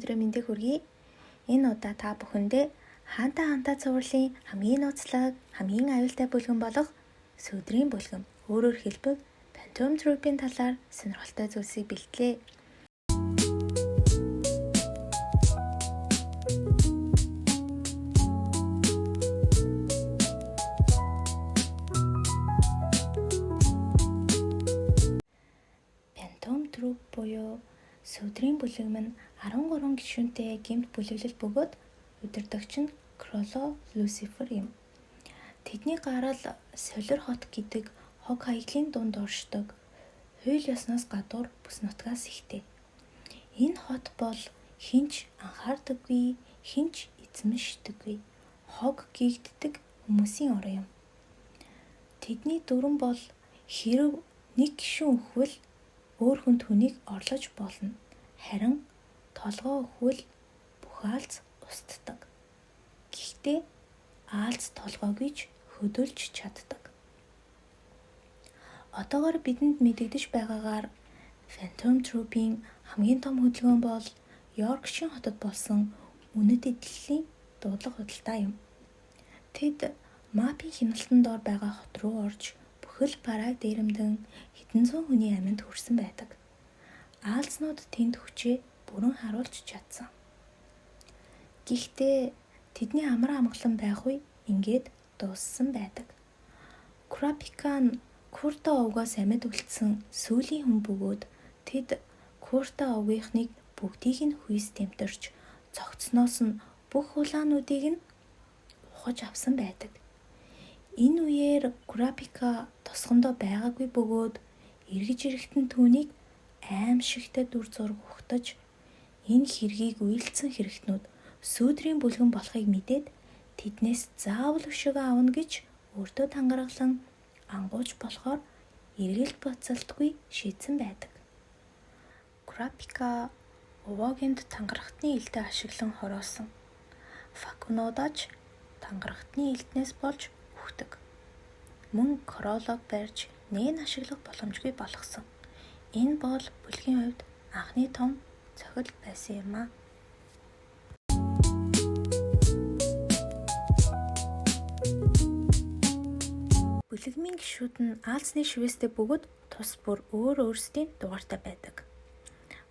өдрөө мэндийг хүргэе. Энэ удаа та бүхэндээ хаантаа цувралын хамгийн нууцлаг, хамгийн аюултай бүлгэн болох сүүдрийн бүлгэн, өөрөөр хэлбэл Phantom Troop-ийн талаар сонирхолтой зүйлсийг бэлтлээ. Phantom Troop буюу сүүдрийн бүлэм нь 13 гишүүнтэй гэмт бүлэглэл бөгөөд удирдагч нь Кроло Люцифер юм. Тэдний гарал Солир хот гэдэг хог хаяглын дунд оршдог, хууль ёсноос гадуур бүс нутгаас ихтэй. Энэ хот бол хинч анхаардаггүй, хинч эзэмшдэггүй, хог гийгддэг хүмүүсийн орон юм. Тэдний дүрэн бол хэрв нэг гишүүн өхвөл өөр хүн түүнийг орлож болно. Харин толгой өхвөл бүх аалз устдаг. Гэхдээ аалз толгойг ич хөдөлж чаддаг. Одоогоор бидэнд мэдэгдэж байгаагаар Phantom Troop-ийн хамгийн том хөдөлгөөн бол Йоркшир хотод болсон үнэт эдлэлийн дуудлага худалдаа юм. Тэд мапын хяналтан доор байгаа хот руу орж бүхэл барааг дээрэмдэн хэдэн зуун хүний амьд хүрсэн байдаг. Аалзнууд тэнд хүчээ бүрэн харуулж чадсан. Гэхдээ тэдний амар амгалан байх үе ингээд дууссан байдаг. Kurapika нь Kurta овгоос амьд үлдсэн сүүлийн хүн бөгөөд тэд Kurta овгийнхныг бүгдийг нь хүйс тэмтэрч цогцсноос нь бүх улаануудыг нь ухаж авсан байдаг. Энэ үеэр Kurapika тосгондоо байгаагүй бөгөөд эргэж ирэхтэн түүнийг аимшигтай дүр зураг ухтаж энэ хэргийг үйлдсэн хэрэгтнүүд сүүдрийн бүлгэн болохыг мэдээд тэднээс заавал өшөөгөө авна гэж өөртөө тангараглан ангууч болохоор эргэлт буцалтгүй шийдсэн байдаг. Kurapika овоогинд тангарахтны элдээ ашиглан хороосон. Факунуудаач тангарахтны элднээс болж үхдэг. Мөн Кролог барьж нээн ашиглах боломжгүй болгосон. Энэ бол бүлгийн хувьд анхны том цохил байсан юм а. Бүлэгмийн гишүүд нь аалзны шивэстэй бөгөөд тус бүр өөрсдийн дугаартай байдаг.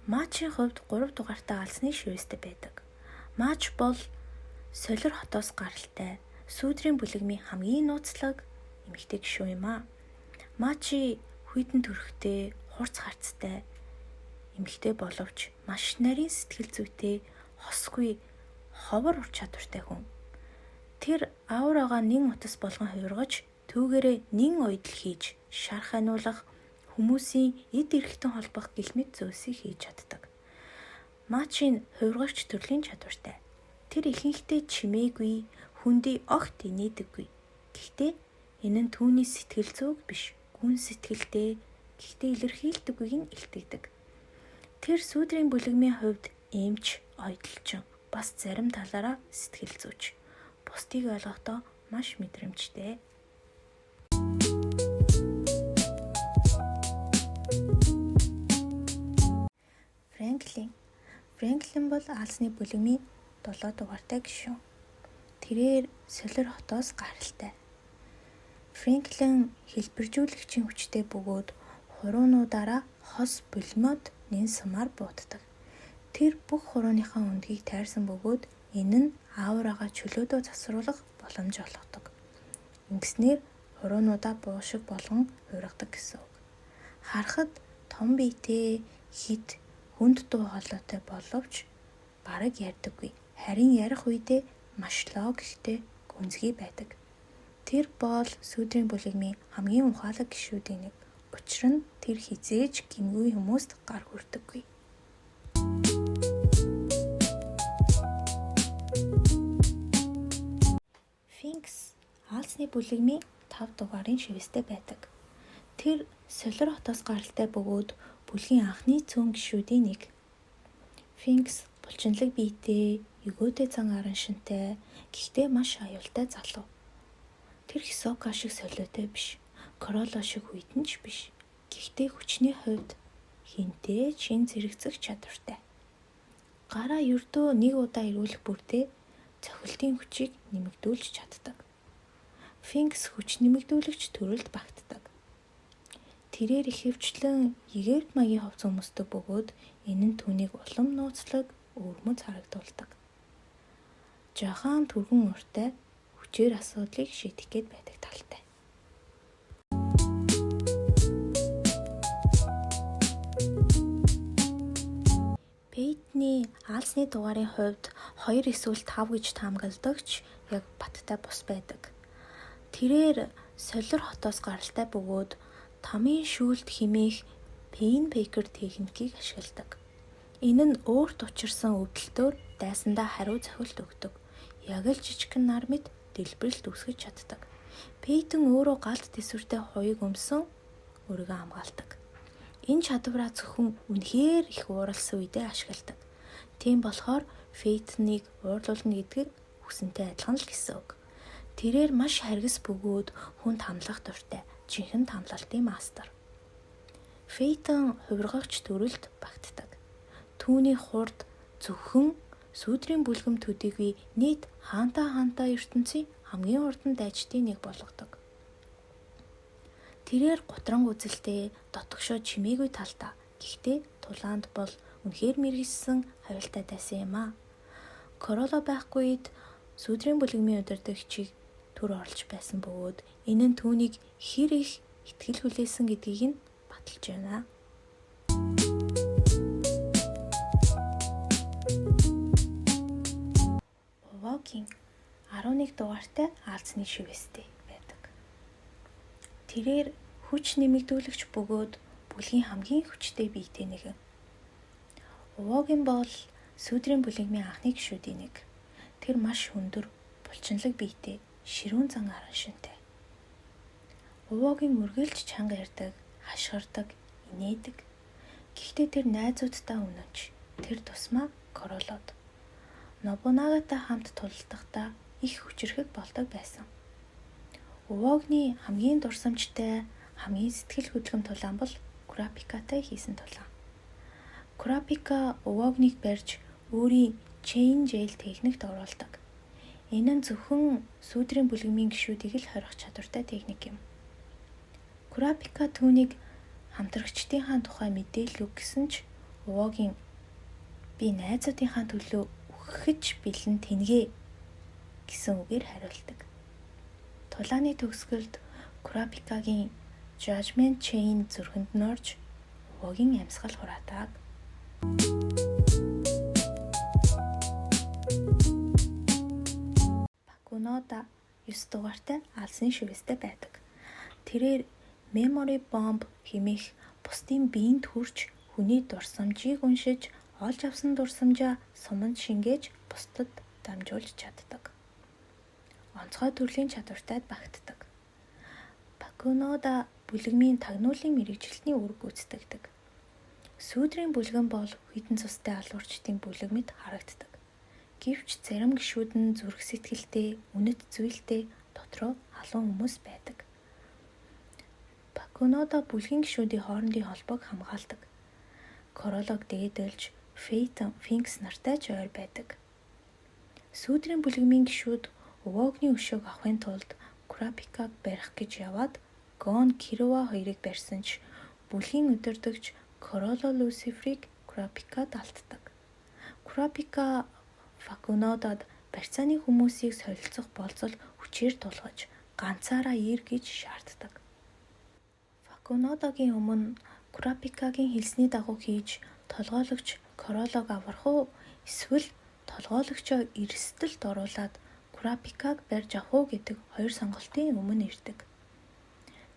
Мачийн хувьд 3 дугаартай аалзны шивэстэй байдаг. Мач бол Солир хотоос гаралтай сүүдрийн бүлэгмийн хамгийн нууцлаг эмэгтэй гишүүн юм а. Мачи хүйтэн төрхтэй, хурц харцтай эмэгтэй боловч маш нарийн сэтгэл зүйтэй, хосгүй, ховор ур чадвартай хүн. Тэр аураагаа нэн утас болгон хувиргаж түүгээрээ нэн ойдл хийж, шарх ханиулах, хүмүүсийн эд эрхтэн холбох гэх мэт зүйлсийг хийж чаддаг. Мачийн хувиргагч төрлийн чадвартай. Тэр ихэнхдээ чимээгүй, хүндий огт инээдэггүй. Гэхдээ энэ нь түүний сэтгэл зүйг биш, гүн сэтгэлдээ, гэхдээ илэрхийлдэггүйг нь илтгэдэг. Тэр сүүдрийн бүлэгмийн хувьд эмч, ойдлчин, бас зарим талаараа сэтгэл зүйч. Бусдыг ойлгохдоо маш мэдрэмжтэй. Фрэнклин бол аалзны бүлэгмийн 7 дугаартай гишүүн. Тэрээр Солир хотоос гаралтай. Фрэнклин хэлбэржүүлэгчийн хүчтэй бөгөөд хуруунуудаараа хос булимод нэн сумаар бууддаг. Тэр бүх хурууныхаа өндгийг тайрсан бөгөөд энэ нь аураагаа чөлөөдөө засварлах боломж олгодог. Ингэснээр хуруунуудаа буушиг болгон хувиргадаг гэсэн үг. Харахад том биетэй, хит, хүнд дуу хоолойтой боловч бараг ярьдаггүй. Харин ярих үедээ маш логиктэй, гүнзгий байдаг. Тэр бол сүүдрийн бүлэгмийн хамгийн ухаалаг гишүүдийн нэг. Учир нь тэр хизээж гэмгүй хүмүүст гар хүрдэггүй. Финкс аалзны бүлэгмийн 5 дугаарын шивэстэй байдаг. Тэр Солир хотоос гаралтай бөгөөд бүлгийн анхны цөөн гишүүдийн нэг. Финкс булчинлаг биетэй, өгөөтэй зан аран шинтэй, гэхдээ маш аюултай залуу. Тэр Хисока шиг солиотой биш, Кроло шиг хүйтэнч биш. Гэхдээ хүчний хувьд хинтээ чин зэрэгцэх чадвартай. Гараа ердөө нэг удаа эргүүлэх бүртээ цохилтын хүчийг нэмэгдүүлж чаддаг. Финкс хүч нэмэгдүүлэгч төрөлд багтдаг. Тэрээр ихэвчлэн егерт маягийн хувцас өмсдөг бөгөөд энэ нь түүнийг улам нууцлаг өвөрмөц харагдуулдаг. Жахан түргэн уртай хүчээр асуудлыг шийдэх гээд байдаг талтай. Пейтний аалзны дугаарын хувьд 2 эсвэл 5 гэж таамагладагч яг баттай бус байдаг. Тэрээр солир хотоос гаралтай бөгөөд тамийн шүүлт хэмээх пейнбрейкер техникийг ашигладаг. Энэ нь өөрт учирсан өвдөлтөөр дайсандаа хариу цохилт өгдөг. Яг л жижигхэн нар мэд дэлбэрэлт үүсгэж чаддаг. Пейтэн өөрөө галт тэсвэртэй хуйг өмсөн өөрийгөө хамгаалдаг. Энэ чадвараа зөвхөн үнэхээр их ууралсан үедээ ашигладаг. Тийм болохоор Фейтнийг уурлуулна гэдэг хүсэнтэй адилхан л гэсэн үг. Тэрээр маш харгас бөгөөд хүнд хамлах дуртай, жинхэнэ хамлалтын мастер. Фейтэн хувиргагч төрөлд багтдаг. Түүний хурд зөвхөн сүүдрийн бүлгэм төдийгүй нийт хаантаа ертөнцийн хамгийн урдан дайчдын нэг болгодог. Тэрээр гутран үзэлтэй, дотгошоо чимээгүй талдаа. Гэхдээ тулаанд бол үнэхээр мэргэжсэн хавилтаа тайсан юм аа. Короло байхгүй үед сүүдрийн бүлгэмийн удирдагчийг төр орлож байсан бөгөөд энэ нь түүнийг хэр их итгэл хүлээсэн гэдгийг нь баталж байна. Овогийн 11 дугаартай аалзны шивэстэй байдаг. Тэрээр хүч нэмэгдүүлэгч бөгөөд бүлгийн хамгийн хүчтэй биетэй нэгэн. Овогийн бол сүүдрийн бүлгэмийн анхны гишүүдийн нэг. Тэр маш өндөр, булчинлаг биетэй, ширүүн зан аран шинтэй. Овогийн үргэлж чанга ярддаг, хашгирдаг, инээдэг. Гэхдээ тэр найзуудтай үнэнч. Тэр тусмаа Королод Нобунагатай хамт тулалдахдаа их хүчрэхэг болдог байсан. Овогны хамгийн дурсамжтай, хамгийн сэтгэл хөдлөм тулаан бол Курапикатай хийсэн тулаан. Курапика Овогныг барьж өөрийн Chain Jail техникт оруулдаг. Энэ нь зөвхөн сүүдрийн бүлгэмийн гишүүдийг л хорих чадвартай техник юм. Курапика түүнийг хамтрагчдынхаа тухай мэдээлэл өг гэсэн ч Овогийн би найзуудынхаа төлөө үхэж бэлэн тэнгээ гэсэн үгээр хариулдаг. Тулааны төгсгөлд Курапикагийн Judgment Chain зүрхэнд нь орж Овогийн амьсгал хураадаг. Пакунода 9 дугаартай аалзны шивэстэй байдаг. Тэрээр Memory Bomb хэмээх бусдын биеинд хүрч хүний дурсамжийг уншиж олж авсан дурсамжаа суманд шингээж бусдад дамжуулж чаддаг. Онцгой төрлийн чадвартай багтдаг. Пакунода бүлгэмийн тагнуулын мэргэжилтний үүрэг гүйцэтгэдэг. Сүүдрийн бүлгэн бол хэдэн цустай алуурчдын бүлэг мэт харагддаг. Гэвч зарим гишүүд нь зүрх сэтгэлтэй, үнэт зүйлтэй, дотроо халуун хүмүүс байдаг. Пакунода бүлгийн гишүүдийн хоорондын холбоог хамгаалдаг. Королог дээдэлж Фейтэн, Финкс нартай ч ойр байдаг. Сүүдрийн бүлгэмийн гишүүд Овогны өшөөг авахын тулд Курапикаг барих гэж яваад Гон Кирова хоёрыг барьсан ч бүлгийн удирдагч Короло Люциферийг Курапикад алддаг. Курапика Пакунодад барьцааны хүмүүсийг солилцох болзол хүчээр тулгаж ганцаараа ир гэж шаарддаг. Пакунодогийн өмнө Курапикагийн хэлсний дагуу хийж толгойлогч Королог аврах уу эсвэл толгойлогчоо эрсдэлд оруулаад Курапикаг барьж авах уу гэдэг хоёр сонголтын өмнө ирдэг.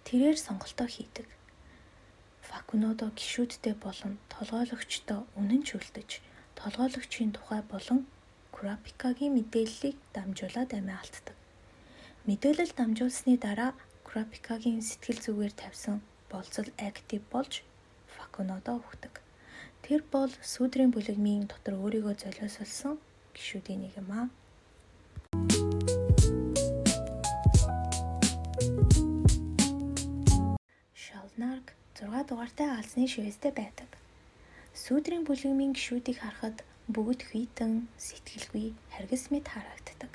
Тэрээр сонголтоо хийдэг. Пакунодо гишүүдтэй болон толгойлогчтой үнэн чөлдөж, толгойлогчийн тухай болон Курапикагийн мэдээллийг дамжуулаад амиа алддаг. Мэдээлэл дамжуулсны дараа Курапикагийн сэтгэл зүгээр тавьсан болцол актив болж Пакунодо өгдөг. Тэр бол сүүдрийн бүлгэмийн дотор өөрийгөө золиослсон гишүүдийн нэг юм аа. Шалнарк 6 дугаартай аалзны шивэстэй байдаг. Сүүдрийн бүлгэмийн гишүүдийг харахад бүгд хүйтэн, сэтгэлгүй, харгас мэт харагддаг.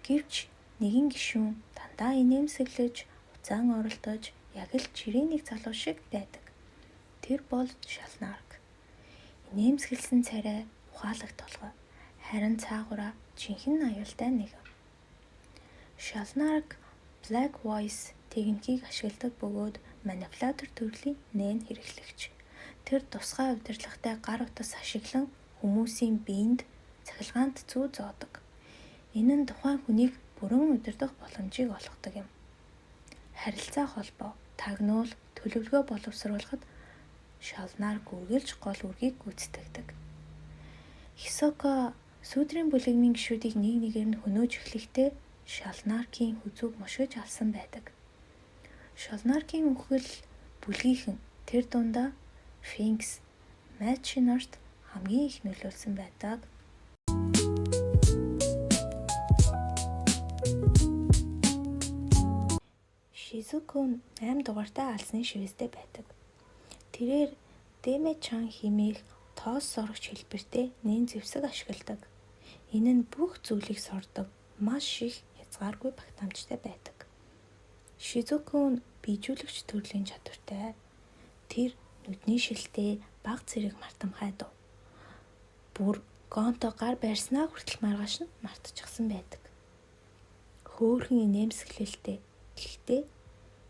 Гэвч нэгэн гишүүн дандаа инээмсэглэж, уцаан оролдож, яг л жирийн нэг залуу шиг байдаг. Тэр бол Шалнарк. Инээмсэглсэн царай, ухаалаг толгой, харин цаагаараа жинхэнэ аюултай нэгэн. Шалнарк Black Voice техникийг ашигладаг бөгөөд манипулятор төрлийн нээн хэрэглэгч. Тэр тусгай удирдлагатай гар утас ашиглан хүмүүсийн биед цахилгаанд зүү зоодог. Энэ нь тухайн хүнийг бүрэн удирдах боломжийг олгодог юм. Харилцаа холбоо, тагнуул, төлөвлөгөө боловсруулахад Шалнарк үргэлж гол үргийг гүйцэтгэдэг. Хисоко сүүдрийн бүлэгмийн гишүүдийг нэг нэгээр нь хөнөөж эхлэхдээ Шалнаркийн хүзүүг мушгиж алсан байдаг. Шалнаркийн үхэл бүлгийнхэн тэр дундаа Финкс, Мачинарт хамгийн их нөлөөлсөн байдаг. Шизуко 8 дугаартай алсны шивэстэй байдаг. Тэрээр Дэмэ-чан хэмээх тоос сорогч хэлбэртэй нээн зэвсэг ашигладаг. Энэ нь бүх зүйлийг сордог, маш их хязгааргүй багтаамжтай байдаг. Шизуко нь биежүүлэгч төрлийн чадвартай. Тэр нүдний шилтэй, бага зэрэг мартамхай дуу. Бүр Гонто гар байрснаа хүртэл маргааш нь мартчихсан байдаг. Хөөхөн инээмсэглэлтэй. Гэхдээ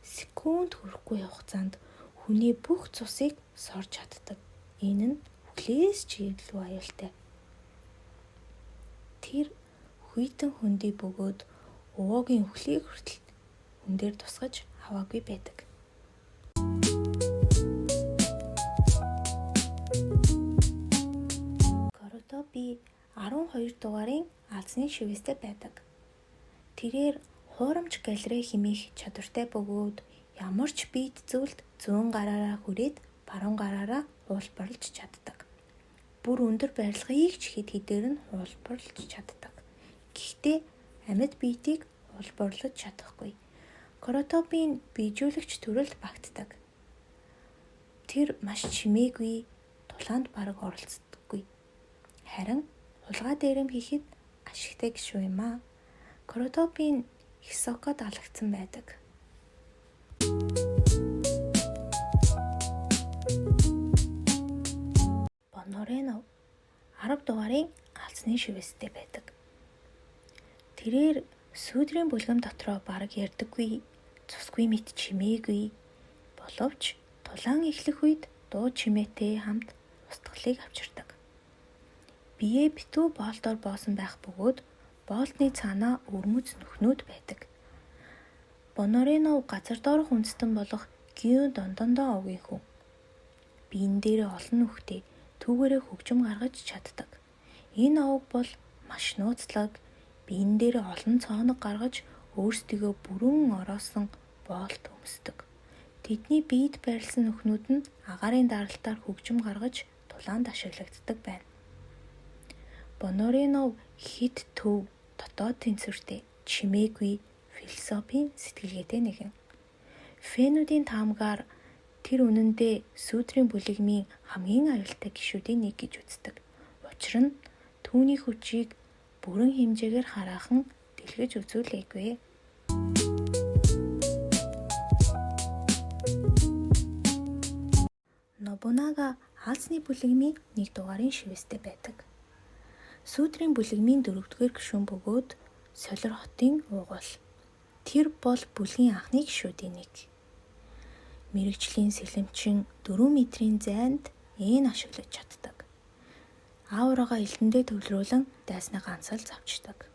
секунд хүрэхгүй хугацаанд хүний бүх цусыг сорж чаддаг. Энэ нь хүлээс чиглэлгүй аюултай. Тэр хүйтэн хөндий бөгөөд уугийн үхлийг хүртэл хүн дээр тусгаж аваагүй байдаг. Коротопи 12 дугаарын алсны шивэстэй байдаг. Тэрээр хуурамч галерей хэмээх чадвартай бөгөөд ямар ч биет зүйлд зүүн гараараа хүрээд баруун гараараа хуулбарлаж чаддаг. Бүр өндөр барилгыг ч хэд хэдээр нь хуулбарлаж чаддаг. Гэхдээ амьд биетийг хуулбарлаж чадахгүй. Коротопийн биежүүлэгч төрөлд багтдаг. Тэр маш чимээгүй, тулаанд бараг оролцдоггүй. Харин хулгай дээрэм хийхэд ашигтай гишүү юм аа. Коротопийн Хисокод алагдсан байдаг. Бонорено 10 дугаарын алсны шивэстэй байдаг. Тэрээр сүүдрийн бүлгэм дотроо бараг ярьдаггүй, цусгүй мэт чимээгүй, боловч тулаан эхлэх үед дуу чимээтэй хамт устгалыг авчирдаг. Биеэ битүү боолтоор боосон байх бөгөөд боолтны цаанаа өрмөц нүхнүүд байдаг. Бонорено газар доорх үндэстэн болох Гио Дондондоо овгийн хүн. Биен дээр олон нүхтэй түүгээрээ хөгжим гаргаж чаддаг. Энэ овг бол маш нууцлаг, биен дээр олон цооног гаргаж өөрсдийгөө бүрэн ороосон боолт өмсдөг. Тэдний биед байрласан нүхнүүд нь агаарын даралтаар хөгжим гаргаж тулаанд ашиглагддаг байна. Бонорено хит төв, дотоод тэнцвэртэй, чимээгүй, философийн сэтгэлгээтэй нэгэн. Фэнүүдийн таамгаар тэр үнэндээ сүүдрийн бүлэгмийн хамгийн аюултай гишүүдийн нэг гэж үздэг. Учир нь түүний хүчийг бүрэн хэмжээгээр хараахан дэлгэж үзүүлээгүй. Нобунага алсны бүлэгмийн 1 дугаарын шивэстэй байдаг. Сүүдрийн бүлэгмийн 4-р гишүүн бөгөөд Солир хотын уугуул. Тэр бол бүлгийн анхны гишүүдийн нэг. Мэргэжлийн сэлэмчин 4 метрийн зайд ийн ашиглаж чаддаг. Аурага элдэндээ төвлөрүүлэн дайснаа ганцаар завчдаг.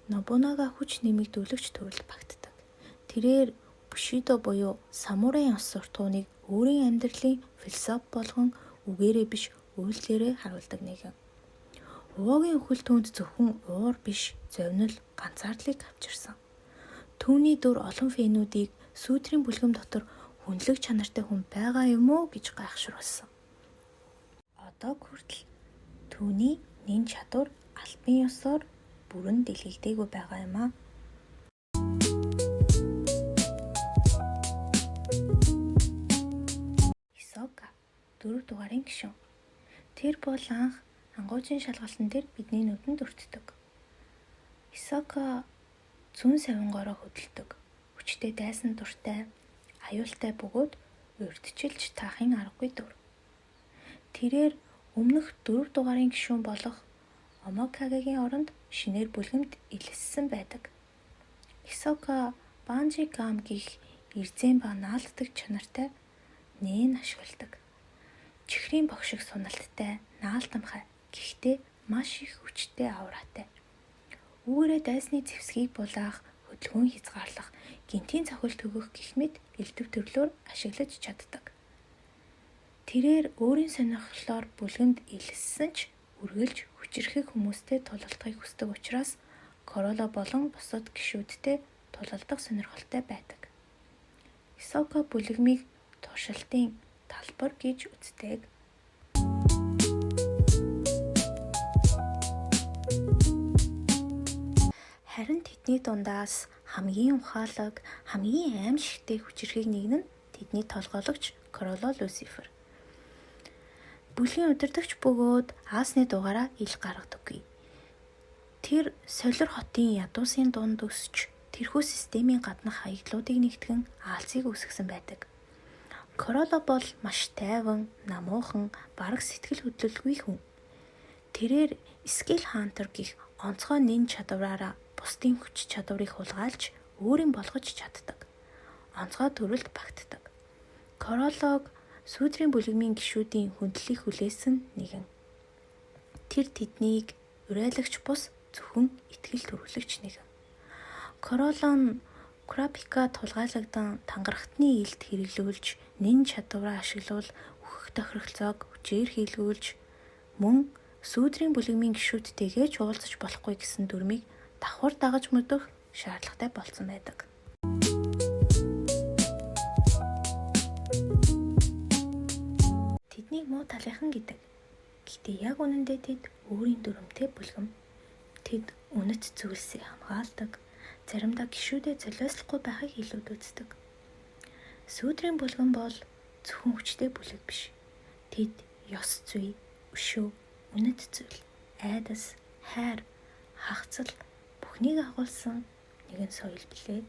Нобунага хүч нэмэгдүүлэгч төрөлд багтдаг. Тэрээр Бушидо буюу самурайн ус суртахууныг өөрийн амьдралын философи болгон үгээрээ биш үйлдэлээрээ харуулдаг нэгэн. Уугийн үхэл түүнд зөвхөн уур биш, зовнил, ганцаардлыг авчирсан. Түүний дүр олон фэнүүдийг сүүдрийн бүлгэм дотор хүнлэг чанартай хүн байгаа юм уу гэж гайхшруулсан. Одоо хүртэл түүний нэн чадвар албан ёсоор бүрэн дэлгэгдээгүй байгаа юм аа. Хисока 4 дугаарын гишүүн. Тэр бол анх ангуужийн шалгалтын дээр бидний нүдэнд өртдөг. Хисоко зүүн савингоороо хөдөлдөг. Хүчтэй дайсан дуртай, аюултай бөгөөд урьдчилж таахын аргагүй дүр. Тэрээр өмнөх 4 дугаарын гишүүн болох Омокагегийн оронд шинээр бүлгэмд илэссэн байдаг. Хисоко Банжи Гам гих эрзэн ба наалддаг чанартай нээн ашигладаг. Чихрийн богшиг суналттай, наалдамхай, гэхдээ маш их хүчтэй авраатай. Үүрээ дайсны зэвсгийг булаах, хөдөлгөөн хязгаарлах, гинтийн цохилт төгөх гэх мэт элдв төрлөөр ашиглаж чаддаг. Тэрээр өөрийн сонирхлоор бүлгэмд илэссэн ч үргэлж хүчирхэг хүмүүстэй тулалдахыг хүсдэг учраас Короло болон бусад гишүүдтэй тулалдах сонирхолтой байдаг. Хисоко бүлэгмийг туршилтын талбар гэж үздэг. Харин тэдний дундаас хамгийн ухаалаг, хамгийн аимшигтэй хүчирхэг нэг нь тэдний толгойлогч Короло Люцифер. Бүлгийн удирдагч бөгөөд аасны дугаараа ил гаргадаггүй. Тэр Солир хотын ядуусын дунд өсч тэрхүү системийн гаднах хаягдлуудыг нэгтгэн аалзыг үүсгэсэн байдаг. Короло бол маш тайван, намуухан, бараг сэтгэл хөдлөлгүй хүн. Тэрээр Скел Хантер гих онцгой нэн чадвараараа бусдын хүч чадварыг хулгайлж өөрийн болгож чаддаг. Онцгой төрөлд багтдаг. Королог сүүдрийн бүлэгмийн гишүүдийн хүндлэлийг хүлээсэн нэгэн. Тэр тэднийг урайлагч бус зөвхөн итгэл төрүүлэгч нэгэн. Короло нь Курапика тулгайлагдан тангарахтны илд хэрэглүүлж, нэн чадвараа ашиглуул үхэх тохиролцоог хүчээр хийлгүүлж, мөн сүүдрийн бүлэгмийн гишүүдтэйгээ уулзаж болохгүй гэсэн дүрмийг давхар дагаж мөрдөх шаардлагатай болсон байдаг. Тэднийг муу талынхан гэдэг. Гэхдээ яг үнэндээ тэд өөрийн дүрмтэй бүлгэм. Тэд үнэт зүйлсийг хамгаалдаг. Заримдаа гишүүдэд золиослохгүй байхыг илүүд үздэг. Сүүдрийн бүлгэн бол зөвхөн хүчтэй бүлэг биш. Тэд ёс зүй, өшөө, үнэт зүйл, айдас, хайр, хагцал бүхнийг агуулсан нэгэн соёл билээ.